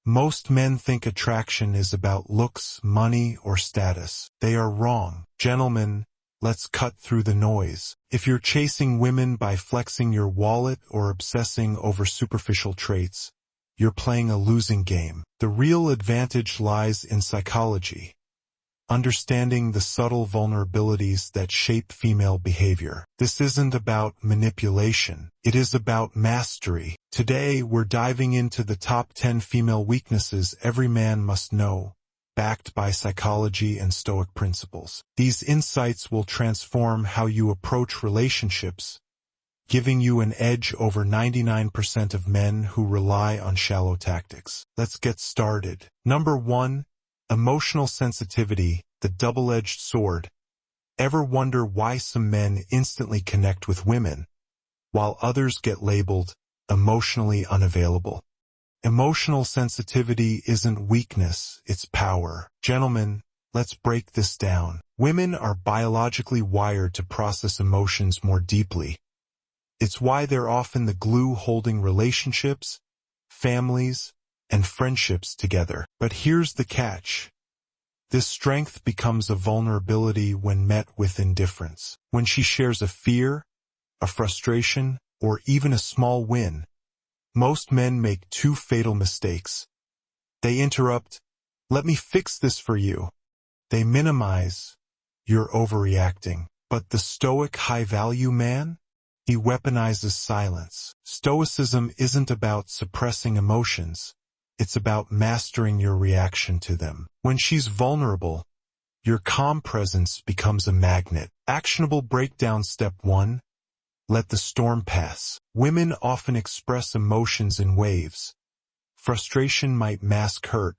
Most men think attraction is about looks, money, or status. They are wrong. Gentlemen, let's cut through the noise. If you're chasing women by flexing your wallet or obsessing over superficial traits, you're playing a losing game. The real advantage lies in psychology, understanding the subtle vulnerabilities that shape female behavior. This isn't about manipulation. It is about mastery. Today, we're diving into the top 10 female weaknesses every man must know, backed by psychology and Stoic principles. These insights will transform how you approach relationships, giving you an edge over 99% of men who rely on shallow tactics. Let's get started. Number 1. Emotional sensitivity, the double-edged sword. Ever wonder why some men instantly connect with women, while others get labeled emotionally unavailable? Emotional sensitivity isn't weakness, it's power. Gentlemen, let's break this down. Women are biologically wired to process emotions more deeply. It's why they're often the glue holding relationships, families, and friendships together. But here's the catch. This strength becomes a vulnerability when met with indifference. When she shares a fear, a frustration, or even a small win, most men make two fatal mistakes. They interrupt, "Let me fix this for you." They minimize, "You're overreacting." But the Stoic high-value man? He weaponizes silence. Stoicism isn't about suppressing emotions. It's about mastering your reaction to them. When she's vulnerable, your calm presence becomes a magnet. Actionable breakdown. Step 1. Let the storm pass. Women often express emotions in waves. Frustration might mask hurt.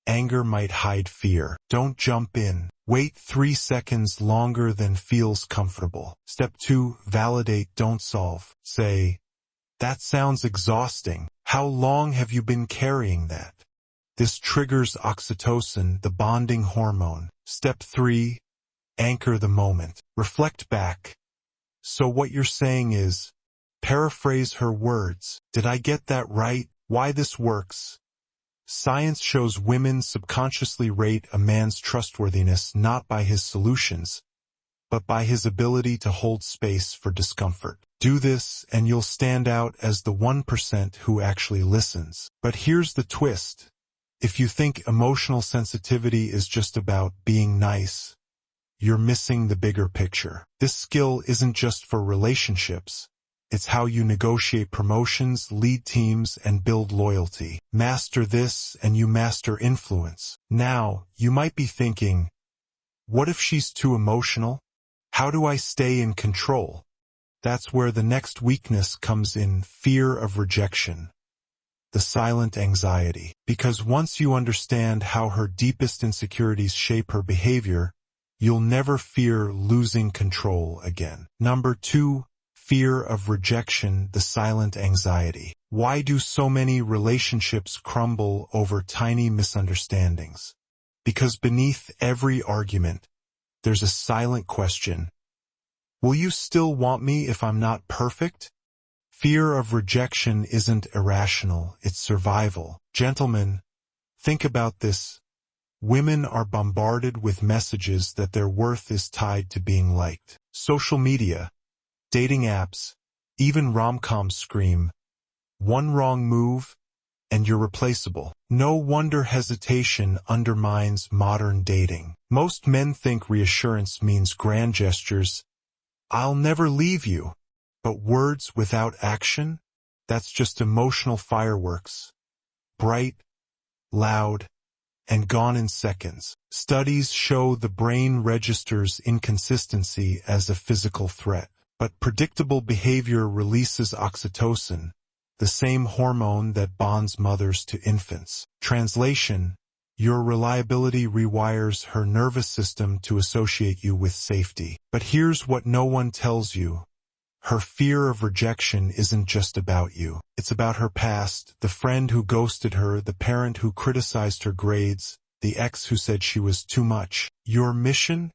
Anger might hide fear. Don't jump in. Wait 3 seconds longer than feels comfortable. Step 2. Validate, don't solve. Say, "That sounds exhausting. How long have you been carrying that?" This triggers oxytocin, the bonding hormone. Step 3. Anchor the moment. Reflect back. "So what you're saying is," paraphrase her words, "did I get that right? Why this works?" Science shows women subconsciously rate a man's trustworthiness not by his solutions, but by his ability to hold space for discomfort. Do this and you'll stand out as the 1% who actually listens. But here's the twist. If you think emotional sensitivity is just about being nice, you're missing the bigger picture. This skill isn't just for relationships. It's how you negotiate promotions, lead teams, and build loyalty. Master this and you master influence. Now, you might be thinking, what if she's too emotional? How do I stay in control? That's where the next weakness comes in: fear of rejection. The silent anxiety. Because once you understand how her deepest insecurities shape her behavior, you'll never fear losing control again. Number 2. Fear of rejection, the silent anxiety. Why do so many relationships crumble over tiny misunderstandings? Because beneath every argument, there's a silent question. Will you still want me if I'm not perfect? Fear of rejection isn't irrational, it's survival. Gentlemen, think about this. Women are bombarded with messages that their worth is tied to being liked. Social media, dating apps, even rom-coms scream, "One wrong move, and you're replaceable." No wonder hesitation undermines modern dating. Most men think reassurance means grand gestures. "I'll never leave you." But words without action? That's just emotional fireworks. Bright, loud, and gone in seconds. Studies show the brain registers inconsistency as a physical threat. But predictable behavior releases oxytocin, the same hormone that bonds mothers to infants. Translation: your reliability rewires her nervous system to associate you with safety. But here's what no one tells you. Her fear of rejection isn't just about you. It's about her past, the friend who ghosted her, the parent who criticized her grades, the ex who said she was too much. Your mission?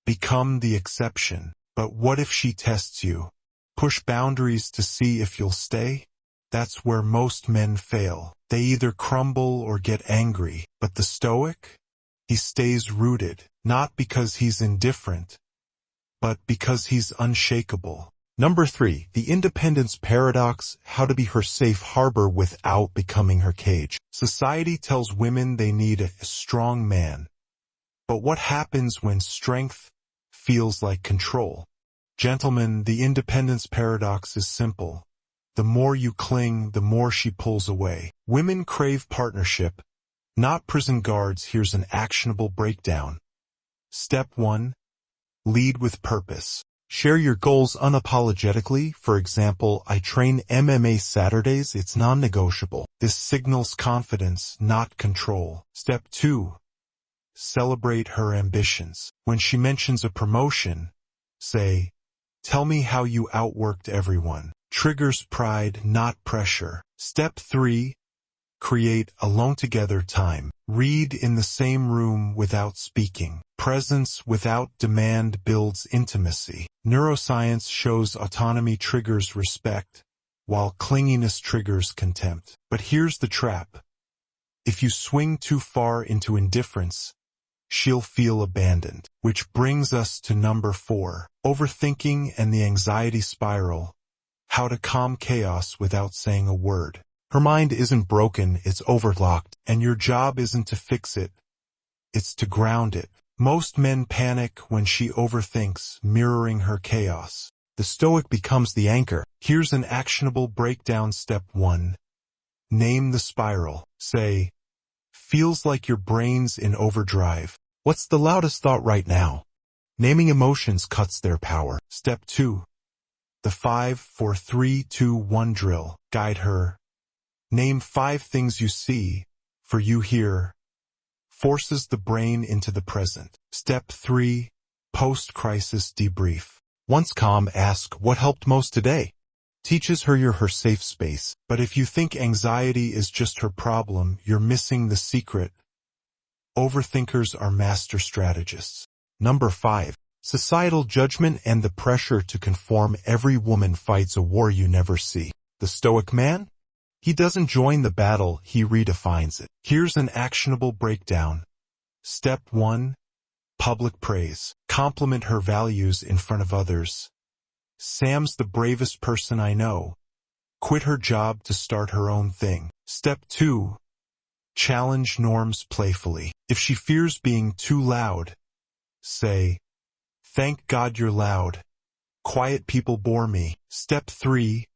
Become the exception. But what if she tests you? Push boundaries to see if you'll stay? That's where most men fail. They either crumble or get angry. But the Stoic? He stays rooted, not because he's indifferent, but because he's unshakable. Number 3, the independence paradox, how to be her safe harbor without becoming her cage. Society tells women they need a strong man. But what happens when strength feels like control? Gentlemen, the independence paradox is simple. The more you cling, the more she pulls away. Women crave partnership, not prison guards. Here's an actionable breakdown. Step 1. Lead with purpose. Share your goals unapologetically. For example, I train MMA Saturdays. It's non-negotiable. This signals confidence, not control. Step 2. Celebrate her ambitions. When she mentions a promotion, say, "Tell me how you outworked everyone." Triggers pride, not pressure. Step 3. Create alone together time. Read in the same room without speaking. Presence without demand builds intimacy. Neuroscience shows autonomy triggers respect, while clinginess triggers contempt. But here's the trap. If you swing too far into indifference, she'll feel abandoned. Which brings us to number 4. Overthinking and the anxiety spiral. How to calm chaos without saying a word. Her mind isn't broken, it's overlocked. And your job isn't to fix it. It's to ground it. Most men panic when she overthinks, mirroring her chaos. The Stoic becomes the anchor. Here's an actionable breakdown. Step 1. Name the spiral. Say, "Feels like your brain's in overdrive." What's the loudest thought right now? Naming emotions cuts their power. Step 2. The 5, 4, 3, 2, 1 drill. Guide her. Name 5 things you see, for you here. Forces the brain into the present. Step 3. Post-crisis debrief. Once calm, ask, what helped most today? Teaches her you're her safe space. But if you think anxiety is just her problem, you're missing the secret. Overthinkers are master strategists. Number 5. Societal judgment and the pressure to conform. Every woman fights a war you never see. The Stoic man? He doesn't join the battle, he redefines it. Here's an actionable breakdown. Step 1. Public praise. Compliment her values in front of others. "Sam's the bravest person I know." Quit her job to start her own thing. Step 2. Challenge norms playfully. If she fears being too loud, say, "Thank God you're loud. Quiet people bore me." Step 3.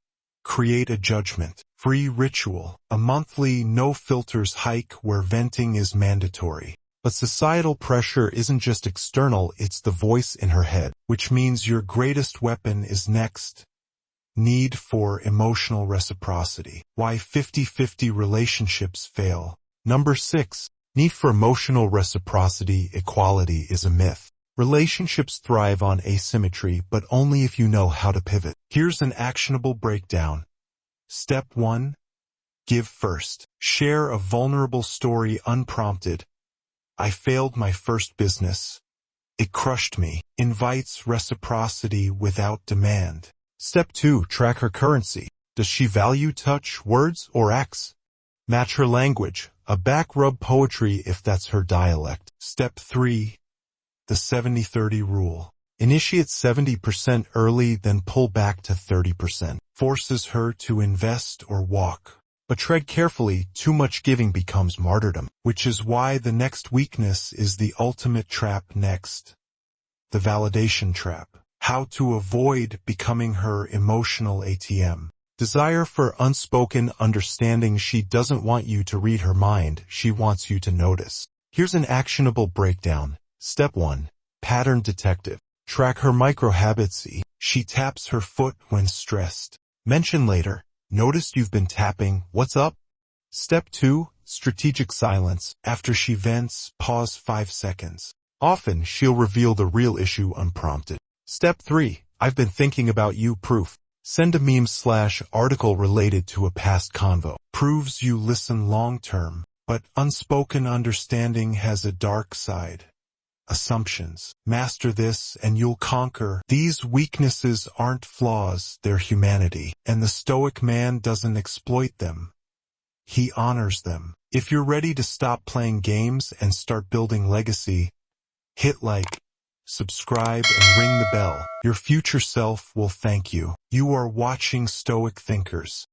Create a judgment-free ritual. A monthly no-filters hike where venting is mandatory. But societal pressure isn't just external, it's the voice in her head. Which means your greatest weapon is next. Need for emotional reciprocity. Why 50-50 relationships fail. Number 6. Need for emotional reciprocity. Equality is a myth. Relationships thrive on asymmetry, but only if you know how to pivot. Here's an actionable breakdown. Step 1. Give first. Share a vulnerable story unprompted. "I failed my first business. It crushed me." Invites reciprocity without demand. Step 2. Track her currency. Does she value touch, words, or acts? Match her language. A back rub poetry if that's her dialect. Step 3. The 70-30 rule. Initiate 70% early, then pull back to 30%. Forces her to invest or walk. But tread carefully, too much giving becomes martyrdom. Which is why the next weakness is the ultimate trap next. The validation trap. How to avoid becoming her emotional ATM. Desire for unspoken understanding. She doesn't want you to read her mind, she wants you to notice. Here's an actionable breakdown. Step 1. Pattern detective. Track her micro-habits. She taps her foot when stressed. Mention later. Noticed you've been tapping. What's up? Step 2. Strategic silence. After she vents, pause 5 seconds. Often, she'll reveal the real issue unprompted. Step 3. I've been thinking about you. Proof. Send a meme/article related to a past convo. Proves you listen long-term, but unspoken understanding has a dark side. assumptions. Master this and you'll conquer. These weaknesses aren't flaws, they're humanity. And the Stoic man doesn't exploit them. He honors them. If you're ready to stop playing games and start building legacy, hit like, subscribe, and ring the bell. Your future self will thank you. You are watching Stoic Thinkers.